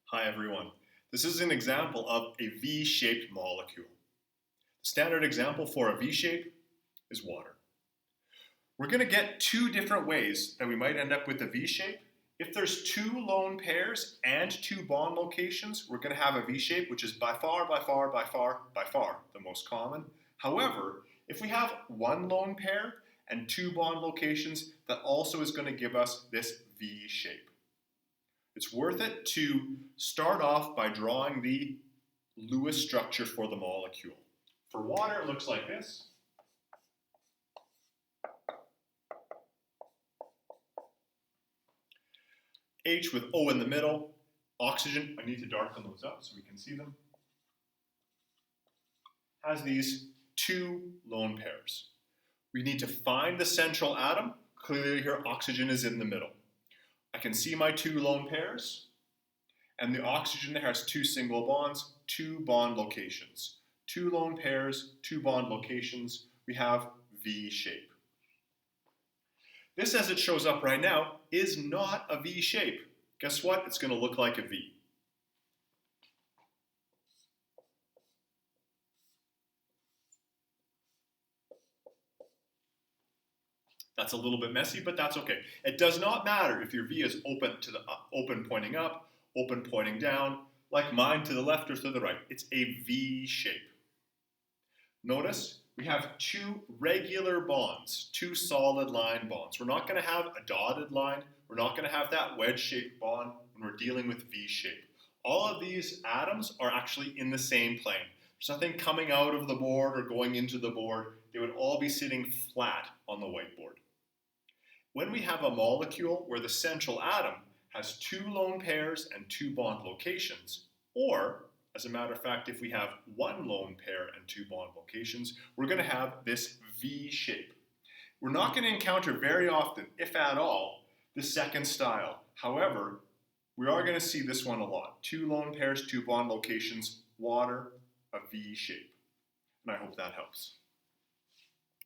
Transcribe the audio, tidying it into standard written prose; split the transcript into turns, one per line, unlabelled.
Hi everyone. This is an example of a V-shaped molecule. The standard example for a V-shape is water. We're going to get two different ways that we might end up with a V-shape. If there's two lone pairs and two bond locations, we're going to have a V-shape, which is by far the most common. However, if we have one lone pair and two bond locations, that also is going to give us this V-shape. It's worth it to start off by drawing the Lewis structure for the molecule. For water, it looks like this. H with O in the middle. Oxygen, I need to darken those up so we can see them, has these two lone pairs. We need to find the central atom. Clearly here, oxygen is in the middle. I can see my two lone pairs, and the oxygen there has two single bonds, two bond locations. Two lone pairs, two bond locations, we have V shape. This, as it shows up right now, is not a V shape. Guess what? It's going to look like a V. That's a little bit messy, but that's okay. It does not matter if your V is open to the open pointing up, open pointing down, like mine to the left or to the right. It's a V shape. Notice we have two regular bonds, two solid line bonds. We're not going to have a dotted line. We're not going to have that wedge-shaped bond when we're dealing with V shape. All of these atoms are actually in the same plane. There's nothing coming out of the board or going into the board. They would all be sitting flat on the whiteboard. When we have a molecule where the central atom has two lone pairs and two bond locations, or, as a matter of fact, if we have one lone pair and two bond locations, we're going to have this V shape. We're not going to encounter very often, if at all, the second style. However, we are going to see this one a lot. Two lone pairs, two bond locations, water, a V shape. And I hope that helps.